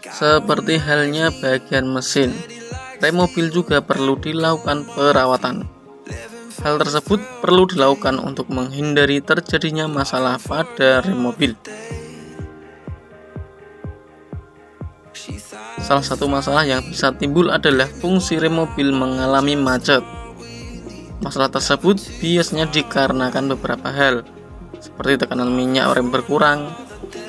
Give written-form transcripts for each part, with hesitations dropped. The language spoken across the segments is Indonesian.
Seperti halnya bagian mesin, rem mobil juga perlu dilakukan perawatan. Hal tersebut perlu dilakukan untuk menghindari terjadinya masalah pada rem mobil. Salah satu masalah yang bisa timbul adalah fungsi rem mobil mengalami macet. Masalah tersebut biasanya dikarenakan beberapa hal, seperti tekanan minyak rem berkurang,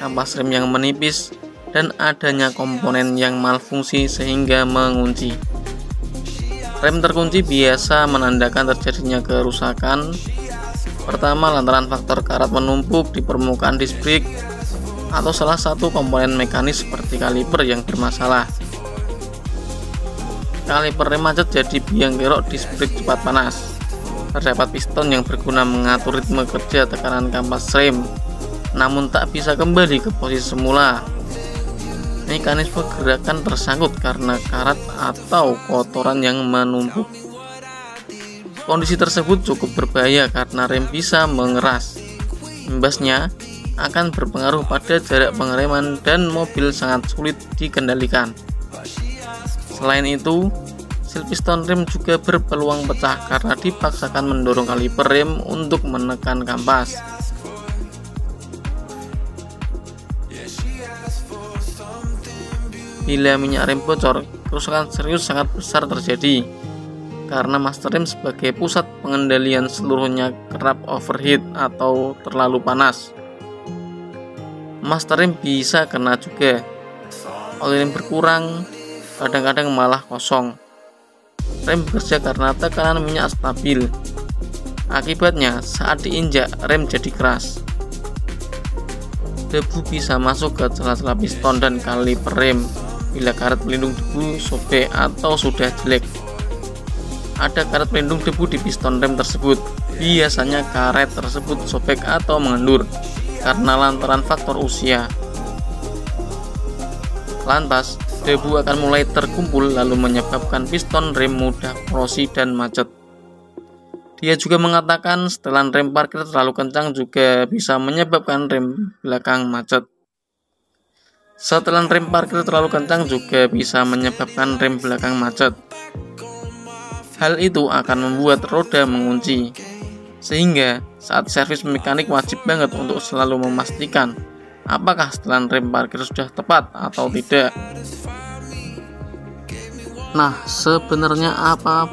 kampas rem yang menipis, dan adanya komponen yang malfungsi sehingga mengunci. Rem terkunci biasa menandakan terjadinya kerusakan. Pertama, lantaran faktor karat menumpuk di permukaan disk brake atau salah satu komponen mekanis seperti kaliper yang bermasalah. Kaliper rem macet jadi biang kerok disk brake cepat panas. Terdapat piston yang berguna mengatur ritme kerja tekanan kampas rem, namun tak bisa kembali ke posisi semula. Mekanisme gerakan tersangkut karena karat atau kotoran yang menumpuk. Kondisi tersebut cukup berbahaya karena rem bisa mengeras. Imbasnya akan berpengaruh pada jarak pengereman dan mobil sangat sulit dikendalikan. Selain itu, sil piston rem juga berpeluang pecah karena dipaksakan mendorong kaliper rem untuk menekan kampas. Bila minyak rem bocor, kerusakan serius sangat besar terjadi karena master rem sebagai pusat pengendalian seluruhnya kerap overheat atau terlalu panas. Master rem bisa kena juga, oli rem berkurang, kadang-kadang malah kosong. Rem bekerja karena tekanan minyak stabil. Akibatnya saat diinjak rem jadi keras. Debu bisa masuk ke celah-celah piston dan kaliper rem bila karet pelindung debu sobek atau sudah jelek. Ada karet pelindung debu di piston rem tersebut. Biasanya karet tersebut sobek atau mengendur karena lantaran faktor usia. Lantas, debu akan mulai terkumpul lalu menyebabkan piston rem mudah korosi dan macet. Dia juga mengatakan setelan rem parkir terlalu kencang juga bisa menyebabkan rem belakang macet. Setelan rem parkir terlalu kencang juga bisa menyebabkan rem belakang macet. Hal itu akan membuat roda mengunci. Sehingga saat servis mekanik wajib banget untuk selalu memastikan apakah setelan rem parkir sudah tepat atau tidak. Nah, sebenarnya apa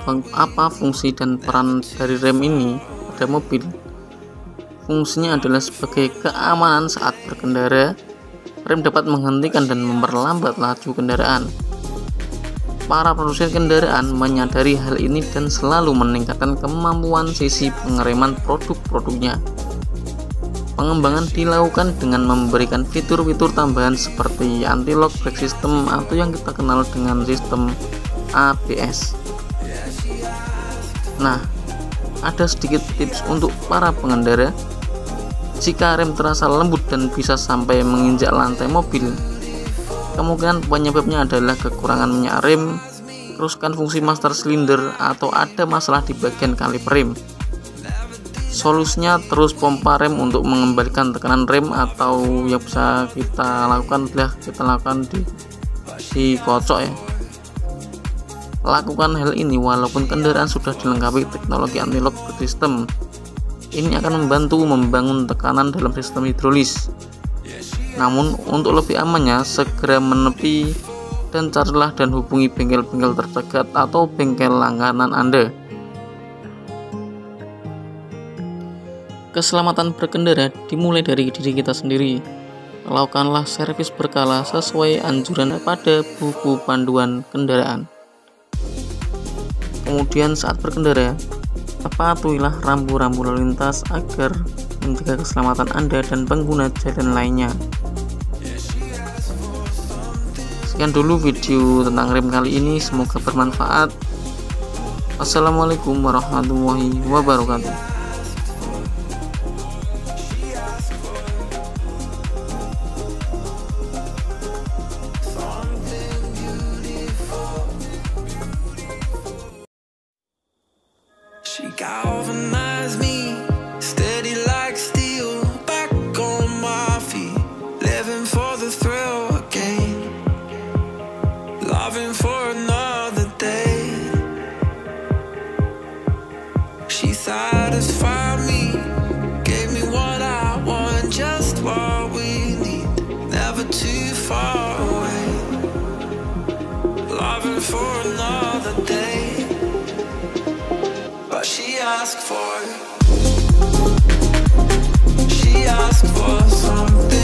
fungsi dan peran dari rem ini pada mobil? Fungsinya adalah sebagai keamanan saat berkendara. Rem dapat menghentikan dan memperlambat laju kendaraan. Para produsen kendaraan menyadari hal ini dan selalu meningkatkan kemampuan sisi pengereman produk-produknya. Pengembangan dilakukan dengan memberikan fitur-fitur tambahan seperti anti-lock brake system atau yang kita kenal dengan sistem ABS. Nah, ada sedikit tips untuk para pengendara. Jika rem terasa lembut dan bisa sampai menginjak lantai mobil, kemungkinan penyebabnya adalah kekurangan minyak rem, kerusakan fungsi master silinder, atau ada masalah di bagian kaliper rem. Solusinya terus pompa rem untuk mengembalikan tekanan rem, atau yang bisa kita lakukan adalah kita lakukan di kocok ya. Lakukan hal ini walaupun kendaraan sudah dilengkapi teknologi anti-lock brake system. Ini akan membantu membangun tekanan dalam sistem hidrolis. Namun untuk lebih amannya, segera menepi dan carilah dan hubungi bengkel-bengkel terdekat atau bengkel langganan Anda. Keselamatan berkendara dimulai dari diri kita sendiri. Lakukanlah servis berkala sesuai anjuran pada buku panduan kendaraan. Kemudian saat berkendara, patuhilah rambu-rambu lalu lintas agar menjaga keselamatan Anda dan pengguna jalan lainnya. Sekian dulu video tentang rem kali ini, semoga bermanfaat. Wassalamualaikum warahmatullahi wabarakatuh. She galvanized me, steady like steel, back on my feet, living for the thrill again. satisfied me, gave me what I want, just what we need, never too far away, loving for another day. But she asked for something